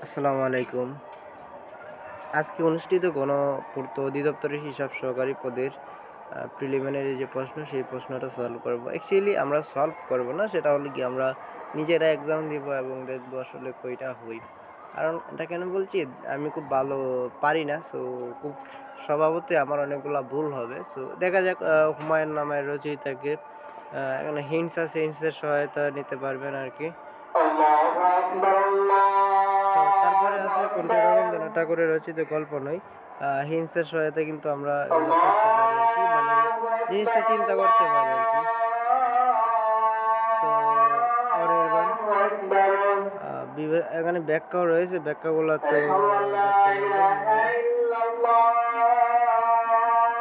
আসসালামু আলাইকুম। আজকে অনুষ্ঠিত গণপূর্ত অধিদপ্তরের হিসাব সহকারী পদের প্রিলিমিনারি যে প্রশ্ন, সেই প্রশ্নটা সলভ করব। অ্যাকচুয়ালি আমরা সলভ করব না, সেটা হলো কি আমরা নিজেরা এক্সাম দিব এবং দেখব আসলে কয়টা হই। কারণ এটা কেন বলছি, আমি খুব ভালো পারি না, সো খুব স্বভাবতই আমার অনেকগুলো ভুল হবে। সো দেখা যাক, হুমায়ুন নামের রচয়িতাকে এখানে হিন্টস আছে, হিন্টসের সহায়তা নিতে পারবেন আর কি। তো তারপরে আছে কোনটা রবীন্দ্রনাথ ঠাকুরের রচিত গল্প নয়। হিন্টসের সহায়তায় কিন্তু আমরা এগুলো করতে পারি আর কি, মানে জিনিসটা চিন্তা করতে পারি আর কি। সো অনির্বাণ এখানে ব্যাখ্যাও রয়েছে, ব্যাখ্যাগুলো তো দেখতে পারবো।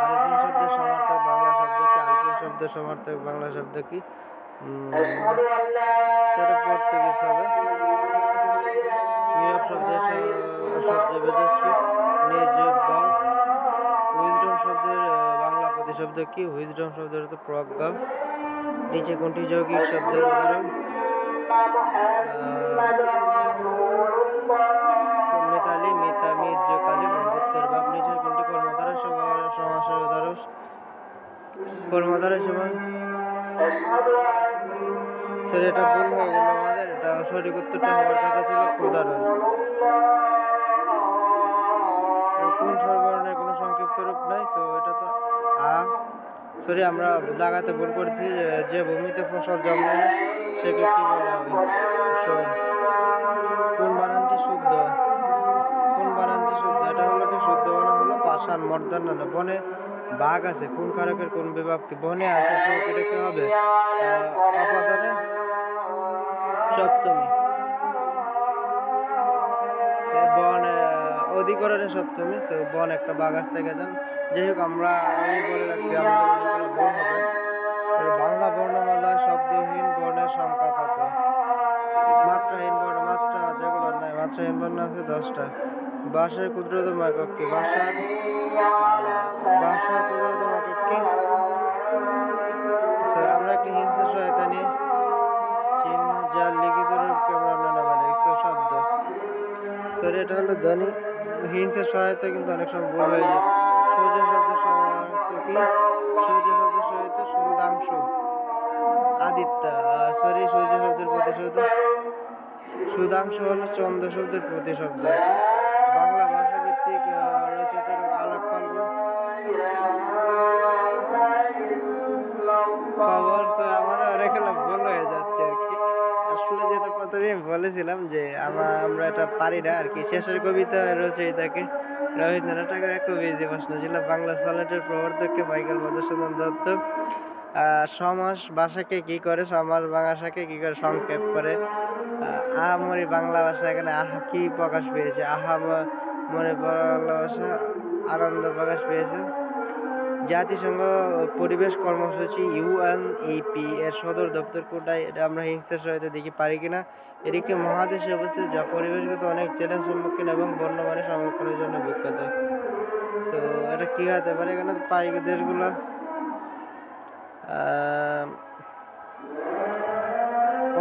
আলপিন শব্দের সমার্থক বাংলা শব্দ কি? আলপিন শব্দের সমার্থক বাংলা শব্দ কি? সেটা পর্তুগিজ হবে। নীরব শব্দের সবচেয়ে বেজস্বী নির্জীব। হুইজডম শব্দের বাংলা প্রতিশব্দ কি? হুইজডম শব্দের অর্থ প্রজ্ঞা। নিচে কোনটি যৌগিক শব্দের উদাহরণ? মিতালি, মিতা, মির্জ, কালী, বন্ধুত্বের ভাব। নিচের কোনটি কর্মধারা সমাসের উদাহরণ? কর্মধারা সমান স্যার, এটা ভুল হয়ে গেল আমাদের। এটা সঠিক উত্তরটা হওয়ার কথা ছিল ক্ষুধারণ। কোন স্বরবর্ণের কোনো সংক্ষিপ্ত রূপ নাই, সো এটা তো আ। সরি, আমরা লাগাতে ভুল করেছি। যে ভূমিতে ফসল জন্মে না সেকে কি বলা হবে? কোন বানানটি শুদ্ধ? কোন বানানটি শুদ্ধ? এটা হলো কি শুদ্ধ বানান হলো পাষাণ মর্দান্য না। বনে বাঘ আছে, কোন কারকের কোন বিভক্তি? বনে আছে, সো এটা কি হবে? অপাদানে সপ্তমী। বন অধিকরণে সপ্তমী, সো বন একটা বাগাস থেকে যান। যাই হোক, আমি বলে রাখছি আমাদের অনেকগুলো ভুল হবে। বাংলা বর্ণমালায় শব্দহীন বর্ণের সংখ্যা কত? মাত্রাহীন বর্ণ, মাত্রা যেগুলো নাই, মাত্রাহীন বর্ণ আছে 10টা। ভাষার ক্ষুদ্রতম একক কি? ভাষার ক্ষুদ্রতম একক কি? আমরা একটি হিংসের সহায়তা নিয়ে চিহ্ন যার লিখিত রূপকে আমরা নামে রাখছি শব্দ। সরি, এটা হলো ধ্বনি। হিংসের সহায়তা কিন্তু অনেক সময় ভুল হয়ে যায়। সূর্য শব্দের সহায়তা কি? সূর্য শব্দের সহায়তা সুধাংশু। আদিত্য, সরি, সূর্য শব্দের প্রতিশব্দ সুধাংশু হলো চন্দ্র শব্দের প্রতিশব্দ। বাংলা ভাষা ভিত্তিক রচিতার আলোক ফাল্গুন খবর। আমাদের অনেকগুলো ভুল হয়ে যাচ্ছে আর কি। আসলে যেটা প্রথমে বলেছিলাম যে আমরা এটা পারি না আর কি। শেষের কবিতা রচয়িতাকে? রবীন্দ্রনাথ ঠাকুরের খুব ইজি প্রশ্ন ছিল। বাংলা সনেটের প্রবর্তককে? মাইকেল মধুসূদন দত্ত। সমাস ভাষাকে কি করে? সমাস ভাষাকে কি করে সংক্ষেপ করে? আহামরি বাংলা ভাষা, এখানে আহা কি প্রকাশ পেয়েছে? আহা মনে বাংলা ভাষা আনন্দ প্রকাশ পেয়েছে। জাতিসংঘ পরিবেশ কর্মসূচি ইউএনইপি এর সদর দপ্তর কোথায়? এটা আমরা হিংসার সহায়তা দেখি পারি কিনা। এর একটি মহাদেশে অবস্থিত যা পরিবেশগত অনেক চ্যালেঞ্জ সম্মুখীন এবং বন্যপ্রাণী সংরক্ষণের জন্য বিখ্যাত। তো এটা কি হতে পারে? এখানে পাই দেশগুলো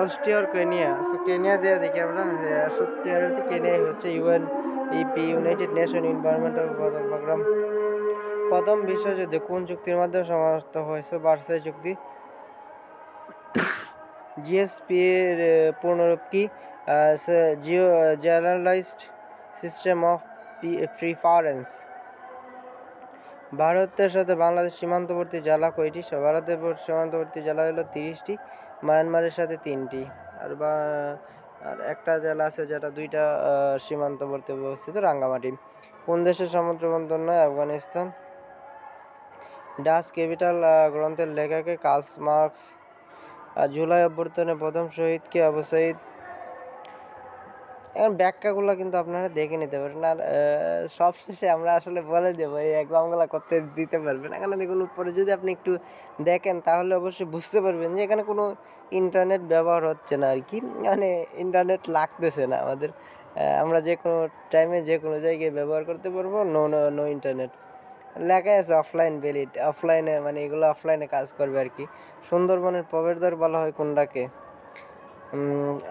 অস্ট্রিয়া আর কেনিয়া। কেনিয়া দিয়ে দেখি আমরা। সত্যি কেনিয়াই হচ্ছে। UNEP, United Nation Environmental Programme. প্রথম বিশ্বযুদ্ধে কোন চুক্তির মাধ্যমে সমাপ্ত হয়েছে? ভার্সাই চুক্তি। জিএসপি এর পূর্ণরূপ কি? Generalised system of preference. ভারতের সাথে বাংলাদেশ সীমান্তবর্তী জেলা কয়টি? ভারতের সীমান্তবর্তী জেলা হলো 30টি, মায়ানমারের সাথে 3টি। আর একটা জেলা আছে যেটা 2টা সীমান্তবর্তী অবস্থিত, রাঙ্গামাটি। কোন দেশের সমুদ্র বন্দর নয়? আফগানিস্তান। ডাচ ক্যাপিটাল গ্রন্থের লেখকে? Karl Marx. জুলাই অভ্যুত্থানের প্রথম শহীদকে? আবু সাইদ। এখন ব্যাখ্যাগুলো কিন্তু আপনারা দেখে নিতে পারেন। আর সবশেষে আমরা আসলে বলে দেবো এই এক্সামগুলো করতে দিতে পারবেন। এখানে দেখুন, উপরে যদি আপনি একটু দেখেন তাহলে অবশ্যই বুঝতে পারবেন যে এখানে কোনো ইন্টারনেট ব্যবহার হচ্ছে না আর কি। মানে ইন্টারনেট লাগতেছে না আমাদের। আমরা যে কোনো টাইমে যে কোনো জায়গায় ব্যবহার করতে পারবো। নো ইন্টারনেট লেখা আছে অফলাইন ভ্যালিড। অফলাইনে মানে এগুলো অফলাইনে কাজ করবে আর কি। সুন্দরবনের প্রবেশদ্বার বলা হয় কোনটাকে?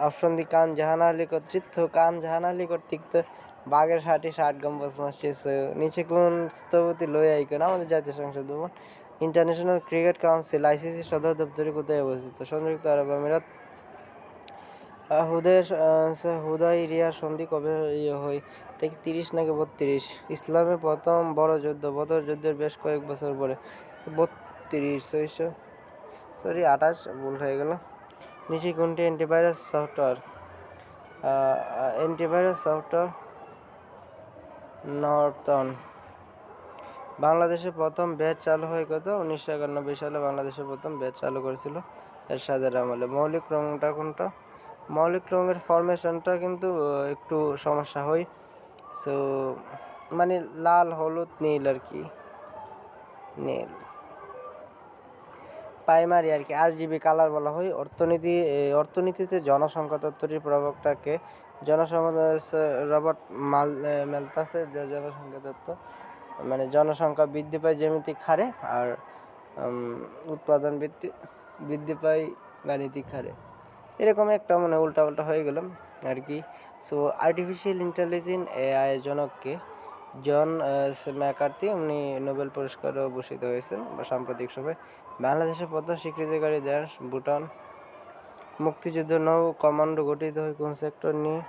অপশন ডি খান জাহান আলী কর্তৃক খান জাহান আলী কর্তৃক বাঘের 60 গম্বুজ মসজিদ। নিচে কোন স্থপতি লই আইকন আমাদের জাতীয় সংসদ ভবন। ইন্টারন্যাশনাল ক্রিকেট কাউন্সিল আইসিসি সদর দপ্তরে কোথায় অবস্থিত? সংযুক্ত আরব আমিরাত। হুদাইরিয়া সন্ধি কবে হয়? এটা কি 30 নাকি 32? ইসলামের প্রথম বড় যুদ্ধ বদর যুদ্ধের বেশ কয়েক বছর পরে। 32 সরি 28 ভুল হয়ে গেল। নিচে কোনটি antivirus software? Antivirus software Norton. বাংলাদেশে প্রথম ব্যাচ চালু হয় কত? 1991 সালে বাংলাদেশে প্রথম ব্যাচ চালু করেছিল এরশাদের আমলে। মৌলিক রংটা কোনটা? মৌলিক রঙের ফরমেশনটা কিন্তু একটু সমস্যা হয়। সো মানে লাল হলুদ নীল আর কি, নীল প্রাইমারি আর কি, RGB কালার বলা হয়। অর্থনীতিতে জনসংখ্যা তত্ত্বটির প্রবক্তাকে? রবার্ট ম্যালথাসের জনসংখ্যা তত্ত্ব মানে জনসংখ্যা বৃদ্ধি পায় জ্যামিতিক হারে আর উৎপাদন বৃদ্ধি পায় গাণিতিক হারে, এরকম একটা মানে উল্টা উল্টা হয়ে গেলাম আর কি। সো আর্টিফিশিয়াল ইন্টেলিজেন্স AI জনককে? জন ম্যাকার্থি, উনি নোবেল পুরস্কারও ভূষিত হয়েছেন বা সাম্প্রতিক সময়। বাংলাদেশের প্রথম স্বীকৃতিকারী দেশ? ভুটান। মুক্তিযুদ্ধ নৌ কমান্ডো গঠিত হয় কোন সেক্টর নিয়ে?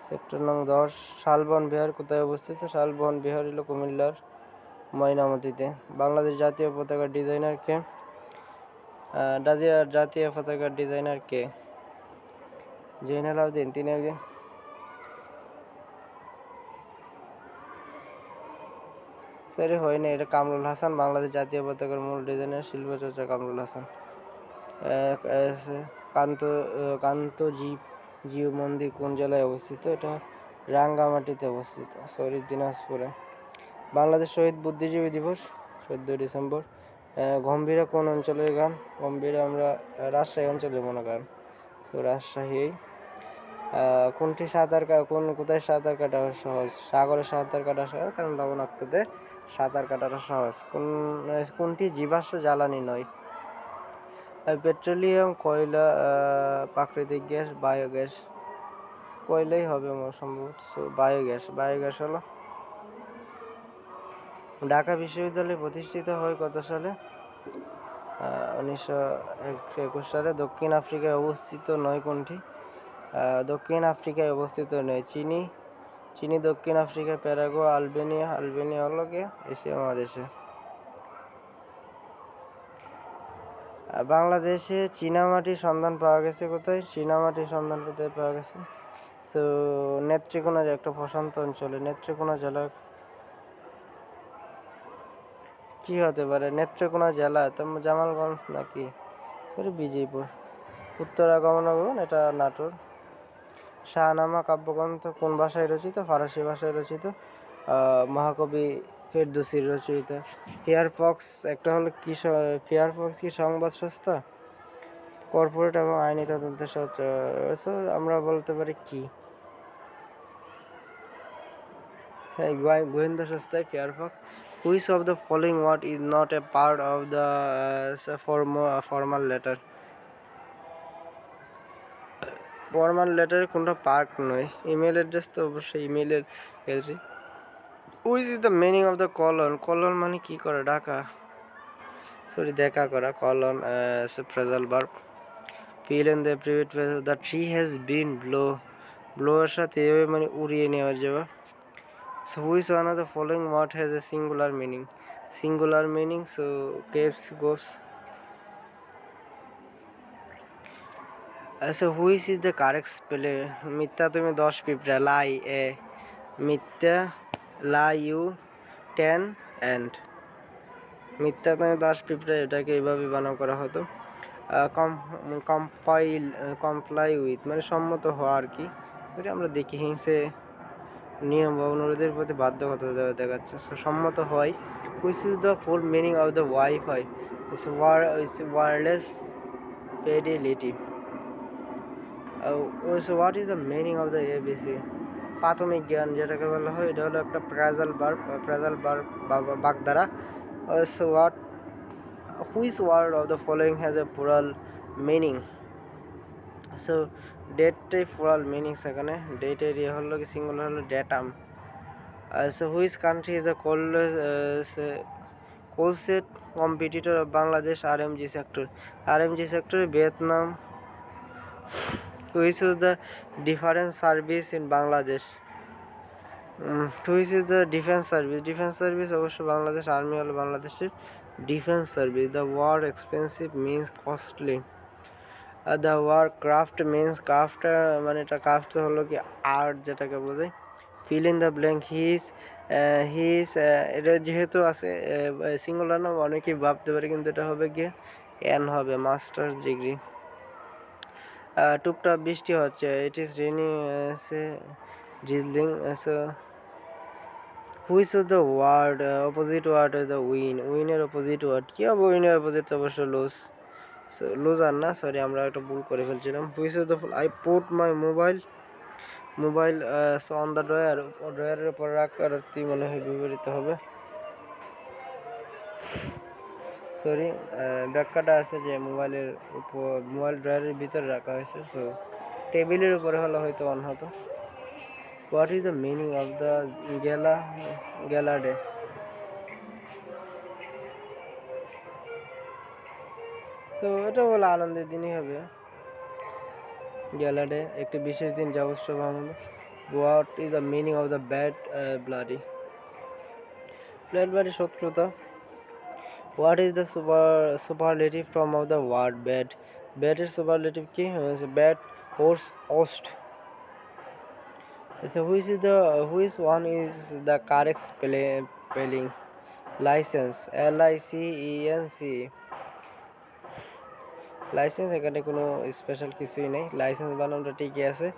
সেক্টর নং 10। শালবন বিহার কোথায় অবস্থিত? শালবন বিহার হল কুমিল্লার ময়নামতিতে। বাংলাদেশ জাতীয় পতাকার ডিজাইনার কে? জাতীয় পতাকার ডিজাইনার কে? জৈনুল আবেদিন। তিনি একজন সরি হয়নি, এটা কামরুল হাসান। বাংলাদেশ জাতীয় পতাকার মূল ডিজাইনার শিল্পচর্চা কামরুল হাসান। কান্তজিউ মন্দির কোন জেলায় অবস্থিত? এটা রাঙ্গামাটিতে অবস্থিত, সরি দিনাজপুরে। বাংলাদেশ শহীদ বুদ্ধিজীবী দিবস? 14 ডিসেম্বর। গম্ভীরা কোন অঞ্চলের গান? গম্ভীরা আমরা রাজশাহী অঞ্চলের মনে গান, তো রাজশাহী। কোথায় সাঁতার কাটা সহজ? সাগরে সাঁতার কাটা সহজ, কারণ লবণাক্ততে সাঁতার কাটাটা সহজ। কোনটি জীবাশ্ম জ্বালানি নয়? পেট্রোলিয়াম, কয়লা, প্রাকৃতিক গ্যাস, বায়োগ্যাস। কয়লাই হবে সম্ভবত, বায়োগ্যাস হলো। ঢাকা বিশ্ববিদ্যালয় প্রতিষ্ঠিত হয় কত সালে? 1921 সালে। দক্ষিণ আফ্রিকায় অবস্থিত নয় কোনটি? দক্ষিণ আফ্রিকায় অবস্থিত নয় চিনি দক্ষিণ আফ্রিকা, প্যারাগো, আলবেনিয়া হলো গিয়ে এশিয়া মহাদেশে। বাংলাদেশে চীনামাটির সন্ধান পাওয়া গেছে কোথায়? চীনামাটির সন্ধান কোথায় পাওয়া গেছে? তো নেত্রকোনা, একটা প্রশান্ত অঞ্চলে। নেত্রকোনা জেলা কি হতে পারে? নেত্রকোনা জেলা জামালগঞ্জ নাকি? সরি বিজয়পুর। উত্তরা গমনাগমন, এটা নাটোর। শাহনামা কাব্যগ্রন্থ কোন ভাষায় রচিত? ফারসি ভাষায় রচিত। মহাকবি ফেরদৌসির রচিত। ফেয়ারফক্স একটা হলো কি? ফেয়ারফক্স কি সংবাদ সংস্থা? কর্পোরেট এবং আইনি তদন্তের আমরা বলতে পারি কি? হ্যাঁ, গোয়েন্দা সংস্থায় Fairfax. Which of the following word is not a part of the formal letter? Formal লেটারের কোনটা পার্ট নয়? ইমেল অ্যাড্রেস তো অবশ্যই ইমেলের ক্ষেত্রে। Which is the meaning of the call on? Call on মানে কি করা? ডাকা, সরি দেখা করা। Call on phrasal verb. Fill in the প্রিভিট the tree has been blow এর সাথে এভাবে মানে উড়িয়ে নেওয়া যাবে। So which one of the following word has a singular meaning? So caves, ghosts. So which is the correct spell? মিথ্যা তুমি 10 পিঁপড়া, লাই মিথ্যা, লাই ইউ 10 and মিথ্যা তুমি 10 পিঁপড়া, এটাকে এইভাবে বানান করা হতো। কমপ্লাই উইথ মানে সম্মত হওয়া আর কি। সরি আমরা দেখি হিংসে নিয়ম বা অনুরোধের প্রতি বাধ্যকতা দেখাচ্ছে। সম্মত হয়। Which is the full meaning of the WiFi? Wireless fidelity. What is the meaning of the ABC? প্রাথমিক জ্ঞান যেটাকে বলা হয়, এটা হলো একটা ফ্রেজাল ভার্ব বাগধারা। Which word of the following has a plural meaning? So ডেটটাই ফুরাল মিনিংস এখানে ডেটের ইয়ে হলো কি সিঙ্গুলার হলো datum. So which country is the closest competitor of Bangladesh RMG sector? RMG sector Vietnam. Which is the difference service in Bangladesh? Which is the defence service? Defence service অবশ্য Bangladesh army হলো বাংলাদেশের defence service. The war expensive means costly. The war craft means craft মানে এটা craft হলো কি art যেটাকে বোঝায়। Fill in the blank his এটা যেহেতু আছে সিঙ্গুলার নাম অনেকেই ভাবতে পারে কিন্তু এটা হবে গিয়ে এন হবে মাস্টার্স ডিগ্রি। টুপটাপ বৃষ্টি হচ্ছে it is rainy drizzling. So which is the word opposite word is the উইনের অপোজিট ওয়ার্ড কি হবে? উইনের অপোজিট অবশ্য লুজ। লুজার না, সরি আমরা একটা ভুল করে ফেলছিলাম। Which is the I put my mobile on the ড্রয়ারের উপর রাখার মনে হয় বিপরীত হবে। সরি ব্যাখ্যাটা আছে যে মোবাইল ড্রয়ারের ভিতরে রাখা হয়েছে, সো টেবিলের উপরে হলে হয়তো অন হতো। What is the meaning of the গেলা ডে? সো এটা বলে আনন্দের দিনই হবে। গেলা ডে একটি বিশেষ দিন যা উৎসব আনন্দ। What is the meaning of the bad bloody শত্রুতা। What is the superlative form of the word bad? ব্যাডের সুপারলেটিভ কি? Bad worse worst. So which one is the correct spelling? License, LICENC. Licence এখানে কোনো special কিছুই নেই, licence বানানটা ঠিকই আছে।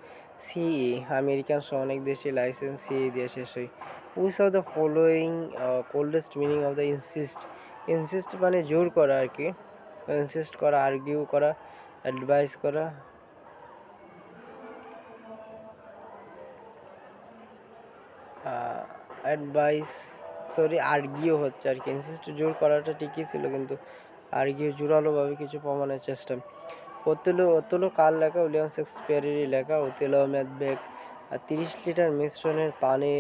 সিই আমেরিকান সহ অনেক দেশে লাইসেন্স সিই দিয়ে শেষ হয়। Which of the following coldest meaning of the insist মানে জোর করা আর কি, ইনসিস্ট করা, আর্গিউ করা, অ্যাডভাইস করা। অ্যাডভাইস সরি আর্গিউ হচ্ছে আর কি, ইনসিস্ট জোর করাটা ঠিকই ছিল কিন্তু আর্গিউ জোরালোভাবে কিছু প্রমাণের চেষ্টা। ওতলো কার লেখা? উইলিয়াম শেক্সপিয়ারেরই লেখা। ওতেলো ম্যাকবেথ। 30 লিটার মিশ্রণের পানি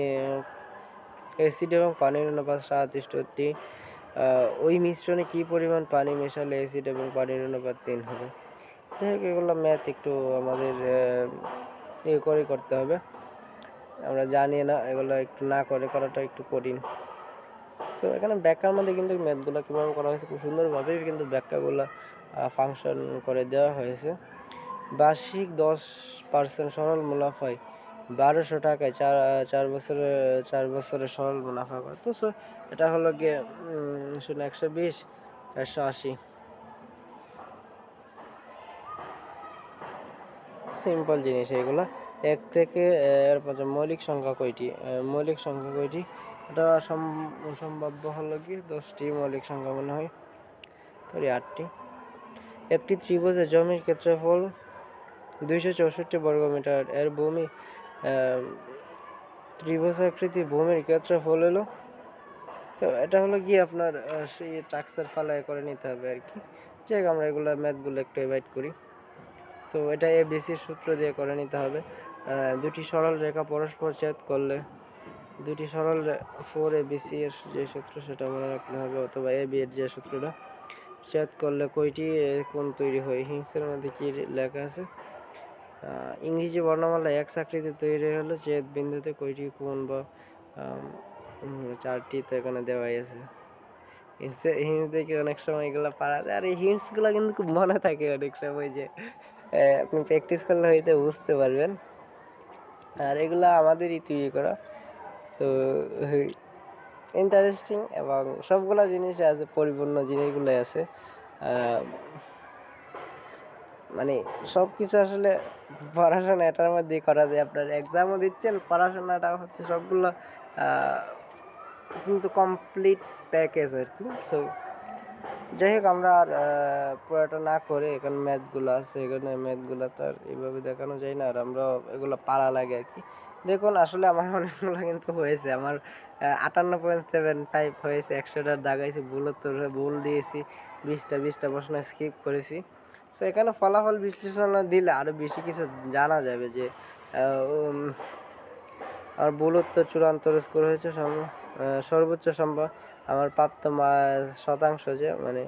অ্যাসিড এবং পানির অনুপাত 37টি। ওই মিশ্রণে কি পরিমাণ পানি মেশালে অ্যাসিড এবং পানির অনুপাত 3 হবে? যাই হোক এগুলো ম্যাথ একটু আমাদের ইয়ে করে করতে হবে, আমরা জানি না, এগুলো একটু না করাটা একটু কঠিন। সো এখানে ব্যাখ্যার মধ্যে কিন্তু ম্যাথগুলো কীভাবে করা হয়েছে খুব সুন্দরভাবেই কিন্তু ব্যাখ্যাগুলো ফাংশন করে দেওয়া হয়েছে। বার্ষিক 10% সরল মুনাফায় 1200 টাকায় 4 বছরে সরল মুনাফা করে। তো এটা হলো গিয়ে 120 480। সিম্পল জিনিস এগুলো। 1 থেকে এর মৌলিক সংখ্যা কয়টি? এটা সম্ভাব্য হলো কি 10টি মৌলিক সংখ্যা মনে হয়, সরি 8টি। একটি ত্রিভুজের জমির ক্ষেত্রফল 264 বর্গমিটার। এর ভূমি ত্রিভুজাকৃতি ভূমির ক্ষেত্রফল হলো, তো এটা হলো কি আপনার সেই ট্রাক্সার ফালায় করে নিতে হবে আর কি। যাই হোক আমরা এগুলো ম্যাথগুলো একটু অ্যাভয়েড করি। তো এটা এবিসির সূত্র দিয়ে করে নিতে হবে। দুটি সরল রেখা পরস্পর ছেদ করলে দুটি সরল 4ABC এর যে সূত্র সেটা মনে রাখলে হবে, অথবা এবি এর যে সূত্রটা, ছেদ করলে কয়টি কোণ তৈরি হয়? হিংসের মধ্যে কি লেখা আছে? ইংরেজি বর্ণমালা এক্স আকৃতি তৈরি হলে ছেদ বিন্দুতে কয়টি কোণ বা 4টি তো এখানে দেওয়াই আছে। হিন্টস দেখে অনেক সময় এগুলো পারা যায়, আর এই হিন্টসগুলো কিন্তু খুব মনে থাকে অনেক সময়, যে আপনি প্র্যাকটিস করলে হয়তো বুঝতে পারবেন। আর এগুলো আমাদেরই তৈরি করা, তো ইন্টারেস্টিং এবং সবগুলো জিনিস আছে, পরিপূর্ণ জিনিসগুলো আছে। মানে সব কিছু আসলে পড়াশোনা এটার মধ্যেই করা যায়। আপনার এক্সামও দিচ্ছেন, পড়াশোনাটা হচ্ছে সবগুলো কিন্তু কমপ্লিট প্যাকেজ আর কি। তো যাই হোক আমরা আর পুরোটা না করে, এখানে ম্যাথগুলো আছে, এখানে ম্যাথগুলো তো আর এইভাবে দেখানো যায় না, আর আমরা এগুলো পারা লাগে আর কি। দেখুন আসলে আমার অনেকগুলো কিন্তু হয়েছে, আমার 58.75 হয়েছে, 100টার দাগাইছি, ভুল দিয়েছি, 20টা প্রশ্ন স্কিপ করেছি। সো এখানে ফলাফল বিশ্লেষণ দিলে আরও বেশি কিছু জানা যাবে যে আমার ভুল উত্তর চূড়ান্ত স্কোর হয়েছে সর্বোচ্চ সম্ভব আমার প্রাপ্ত শতাংশ যে মানে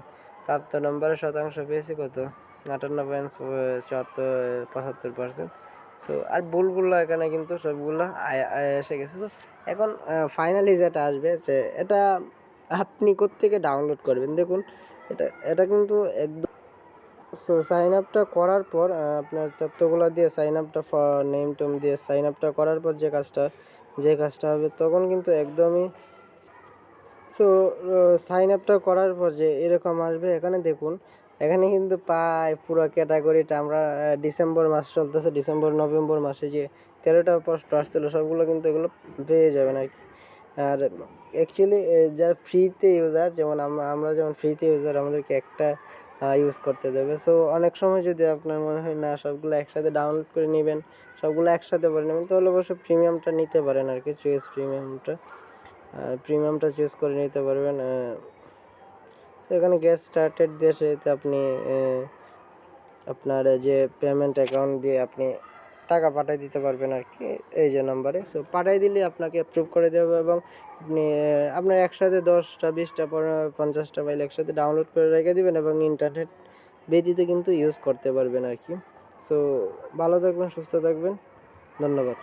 প্রাপ্ত নম্বরের শতাংশ পেয়েছি কত 58.75%। সো আর ভুলগুলো এখানে কিন্তু সবগুলো এসে গেছে। তো এখন ফাইনালি যেটা আসবে যে এটা আপনি কোত্থেকে ডাউনলোড করবেন দেখুন এটা কিন্তু একদম। সো সাইন আপটা করার পর আপনার তথ্যগুলো দিয়ে সাইন আপটা নেম টেম দিয়ে সাইন আপটা করার পর যে কাজটা হবে তখন কিন্তু একদমই। সো সাইন আপটা করার পর যে এরকম আসবে এখানে দেখুন এখানে কিন্তু প্রায় পুরো ক্যাটাগরিটা আমরা ডিসেম্বর মাস চলতেছে, ডিসেম্বর নভেম্বর মাসে যে 13টা প্রশ্ন আসছিল সবগুলো কিন্তু এগুলো পেয়ে যাবেন আর কি। আর অ্যাকচুয়ালি যারা ফ্রিতে ইউজার যেমন আমরা যেমন ফ্রিতে ইউজার আমাদেরকে একটা ইউজ করতে দেবে। সো অনেক সময় যদি আপনার মনে হয় না সবগুলো একসাথে ডাউনলোড করে নেবেন, সবগুলো একসাথে করে নেবেন, তাহলে অবশ্য প্রিমিয়ামটা নিতে পারেন আর কি, চয়েস প্রিমিয়ামটা চুজ করে নিতে পারবেন। সেখানে গেট স্টার্টেড দিয়ে সেতে আপনি আপনার যে পেমেন্ট অ্যাকাউন্ট দিয়ে আপনি টাকা পাঠিয়ে দিতে পারবেন আর কি এই যে নাম্বারে। সো পাঠিয়ে দিলে আপনাকে অ্যাপ্রুভ করে দেবে এবং আপনি আপনার একসাথে 10টা 20টা 50টা ফাইল একসাথে ডাউনলোড করে রেখে দেবেন এবং ইন্টারনেট ব্যতীত কিন্তু ইউজ করতে পারবেন আর কি। সো ভালো থাকবেন, সুস্থ থাকবেন, ধন্যবাদ।